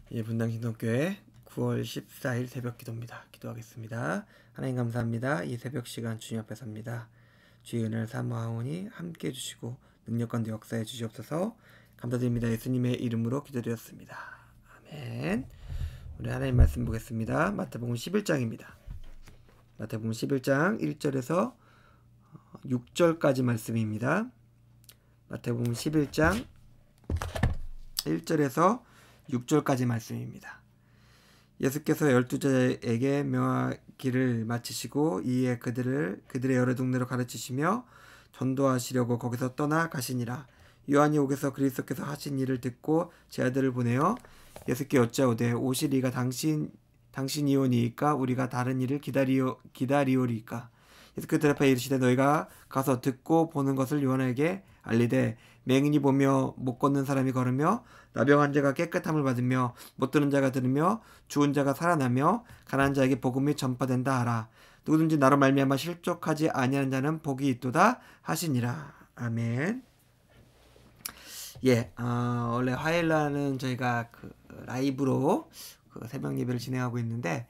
분당 신성교회 9월 14일 새벽 기도입니다. 기도하겠습니다. 하나님 감사합니다. 이 새벽 시간 주님 앞에 섭니다. 주의 은혜를 사모하오니 함께 해주시고 능력 가운데 역사해 주시옵소서. 감사드립니다. 예수님의 이름으로 기도드렸습니다. 아멘. 우리 하나님 말씀 보겠습니다. 마태복음 11장입니다. 마태복음 11장 1절에서 6절까지 말씀입니다. 마태복음 11장 1절에서 6절까지 말씀입니다. 예수께서 12제자에게 명하기를 마치시고 이에 그들의 여러 동네로 가르치시며 전도하시려고 거기서 떠나 가시니라. 요한이 옥에서 그리스도께서 하신 일을 듣고 제 아들을 보내어 예수께 여짜오되 오시리가 당신이오니이까 우리가 다른 일을 기다리오리까. 예수께서 대답하여 이르시되 너희가 가서 듣고 보는 것을 요한에게 알리되 맹인이 보며 못 걷는 사람이 걸으며 나병한 자가 깨끗함을 받으며 못 듣는 자가 들으며 죽은 자가 살아나며 가난한 자에게 복음이 전파된다 하라. 누구든지 나로 말미암아 실족하지 아니하는 자는 복이 있도다 하시니라. 아멘. 원래 화요일날은 저희가 라이브로 새벽 예배를 진행하고 있는데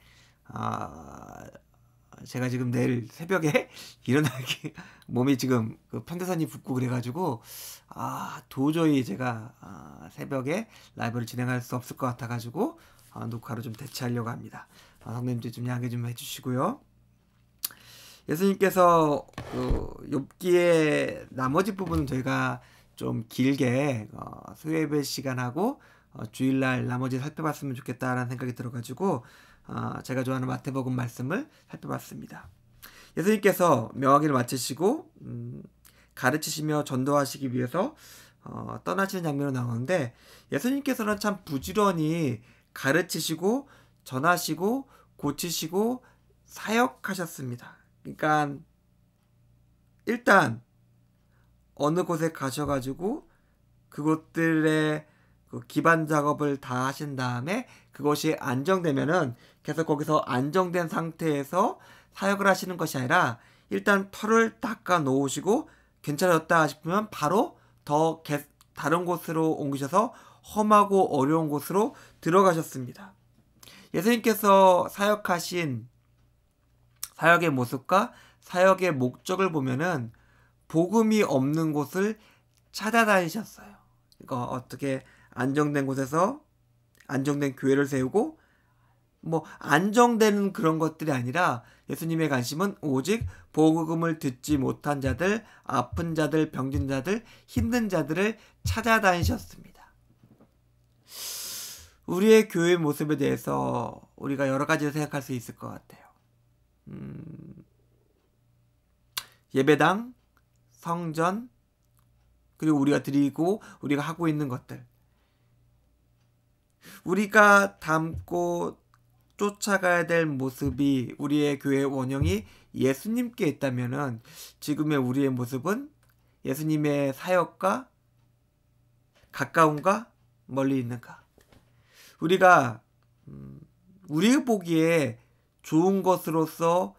제가 지금 내일 새벽에 일어나기 몸이 지금 편대선이 붓고 그래가지고 도저히 제가 새벽에 라이브를 진행할 수 없을 것 같아가지고 녹화로 좀 대체하려고 합니다. 성도님들 좀 양해 좀 해주시고요. 예수님께서 욥기의 나머지 부분은 저희가 좀 길게 수요예배 시간하고 주일날 나머지 살펴봤으면 좋겠다라는 생각이 들어가지고 제가 좋아하는 마태복음 말씀을 살펴봤습니다. 예수님께서 명하기를 마치시고 가르치시며 전도하시기 위해서 떠나시는 장면으로 나오는데 예수님께서는 참 부지런히 가르치시고 전하시고 고치시고 사역하셨습니다. 그러니까 일단 어느 곳에 가셔가지고 그곳들의 기반 작업을 다 하신 다음에 그것이 안정되면은 계속 거기서 안정된 상태에서 사역을 하시는 것이 아니라 일단 털을 닦아 놓으시고 괜찮았다 싶으면 바로 더 다른 곳으로 옮기셔서 험하고 어려운 곳으로 들어가셨습니다. 예수님께서 사역하신 사역의 모습과 사역의 목적을 보면은 복음이 없는 곳을 찾아다니셨어요. 그러니까 어떻게 안정된 곳에서 안정된 교회를 세우고 안정되는 그런 것들이 아니라 예수님의 관심은 오직 복음을 듣지 못한 자들, 아픈 자들, 병든 자들, 힘든 자들을 찾아다니셨습니다. 우리의 교회 모습에 대해서 우리가 여러 가지로 생각할 수 있을 것 같아요. 예배당, 성전, 그리고 우리가 드리고 우리가 하고 있는 것들, 우리가 닮고 쫓아가야 될 모습이 우리의 교회의 원형이 예수님께 있다면은 지금의 우리의 모습은 예수님의 사역과 가까운가 멀리 있는가? 우리가 우리 보기에 좋은 것으로서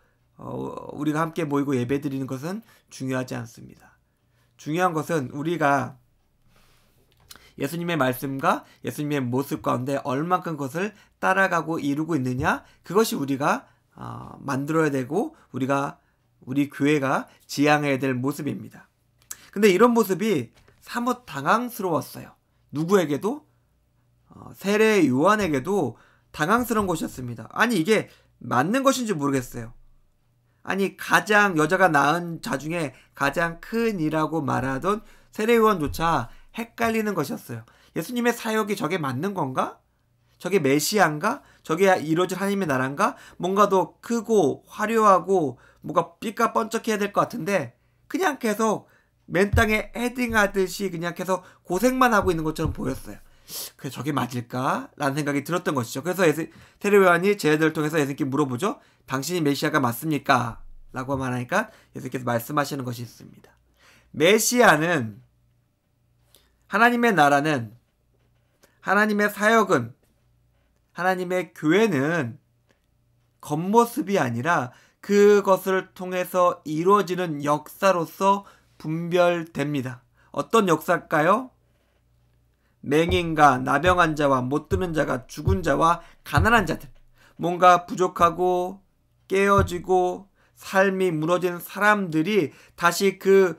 우리가 함께 모이고 예배드리는 것은 중요하지 않습니다. 중요한 것은 우리가 예수님의 말씀과 예수님의 모습 가운데 얼만큼 그것을 따라가고 이루고 있느냐, 그것이 우리가 만들어야 되고 우리 교회가 지향해야 될 모습입니다. 근데 이런 모습이 사뭇 당황스러웠어요. 누구에게도 세례 요한에게도 당황스러운 것이었습니다. 아니 이게 맞는 것인지 모르겠어요. 아니 여자가 낳은 자 중에 가장 큰 이라고 말하던 세례 요한조차 헷갈리는 것이었어요. 예수님의 사역이 저게 맞는 건가? 저게 메시아인가? 저게 이루어질 하나님의 나라인가? 뭔가 더 크고 화려하고 뭔가 삐까 번쩍해야 될 것 같은데 그냥 계속 맨 땅에 헤딩하듯이 그냥 계속 고생만 하고 있는 것처럼 보였어요. 그래서 저게 맞을까? 라는 생각이 들었던 것이죠. 그래서 세례 요한이 제자들을 통해서 예수님께 물어보죠. 당신이 메시아가 맞습니까? 라고 말하니까 예수님께서 말씀하시는 것이 있습니다. 메시아는, 하나님의 나라는, 하나님의 사역은, 하나님의 교회는 겉모습이 아니라 그것을 통해서 이루어지는 역사로서 분별됩니다. 어떤 역사일까요? 맹인과 나병한 자와 못 드는 자가 죽은 자와 가난한 자들, 뭔가 부족하고 깨어지고 삶이 무너진 사람들이 다시 그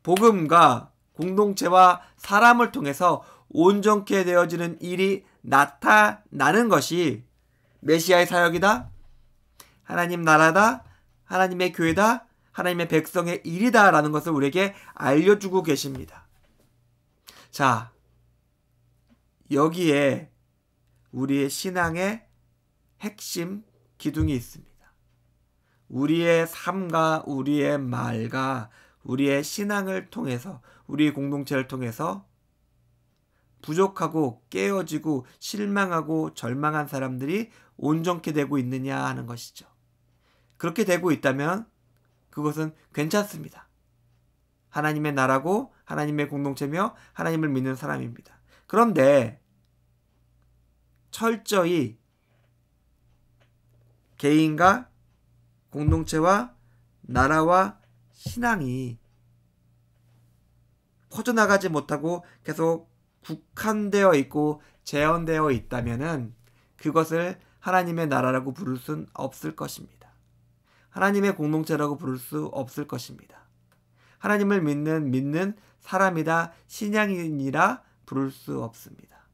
복음과 공동체와 사람을 통해서 온전케 되어지는 일이 나타나는 것이 메시아의 사역이다, 하나님 나라다, 하나님의 교회다, 하나님의 백성의 일이다 라는 것을 우리에게 알려주고 계십니다. 자, 여기에 우리의 신앙의 핵심 기둥이 있습니다. 우리의 삶과 우리의 말과 우리의 신앙을 통해서, 우리 공동체를 통해서 부족하고 깨어지고 실망하고 절망한 사람들이 온전케 되고 있느냐 하는 것이죠. 그렇게 되고 있다면 그것은 괜찮습니다. 하나님의 나라고 하나님의 공동체며 하나님을 믿는 사람입니다. 그런데 철저히 개인과 공동체와 나라와 신앙이 퍼져나가지 못하고 계속 국한되어 있고 제한되어 있다면은 그것을 하나님의 나라라고 부를 수는 없을 것입니다. 하나님의 공동체라고 부를 수 없을 것입니다. 하나님을 믿는 사람이다, 신앙인이라 부를 수 없습니다.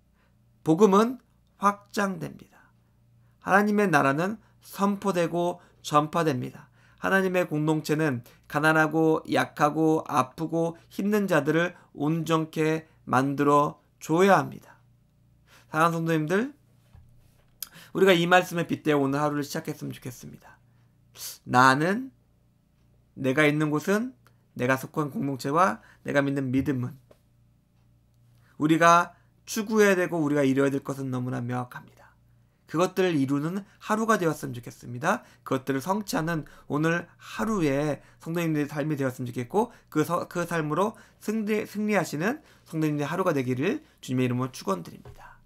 복음은 확장됩니다. 하나님의 나라는 선포되고 전파됩니다. 하나님의 공동체는 가난하고 약하고 아프고 힘든 자들을 온전케 만들어 줘야 합니다. 사랑하는 성도님들, 우리가 이 말씀에 빗대어 오늘 하루를 시작했으면 좋겠습니다. 나는, 내가 있는 곳은, 내가 속한 공동체와 내가 믿는 믿음은, 우리가 추구해야 되고 우리가 이루어야 될 것은 너무나 명확합니다. 그것들을 이루는 하루가 되었으면 좋겠습니다. 그것들을 성취하는 오늘 하루에 성도님들의 삶이 되었으면 좋겠고, 그 삶으로 승리하시는 성도님들의 하루가 되기를 주님의 이름으로 축원드립니다.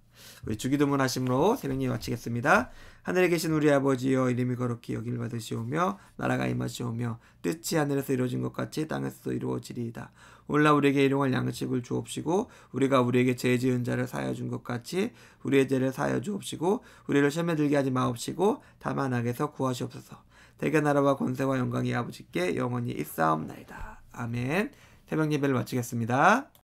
우리 주기도문 하심으로 새벽 예배 마치겠습니다. 하늘에 계신 우리 아버지여, 이름이 거룩히 여길 받으시오며 나라가 임하시오며 뜻이 하늘에서 이루어진 것 같이 땅에서도 이루어지리이다. 오늘날 우리에게 일용할 양식을 주옵시고 우리가 우리에게 죄 지은 자를 사하여 준 것 같이 우리의 죄를 사하여 주옵시고 우리를 시험에 들게 하지 마옵시고 다만 악에서 구하시옵소서. 대개 나라와 권세와 영광이 아버지께 영원히 있사옵나이다. 아멘. 새벽 예배를 마치겠습니다.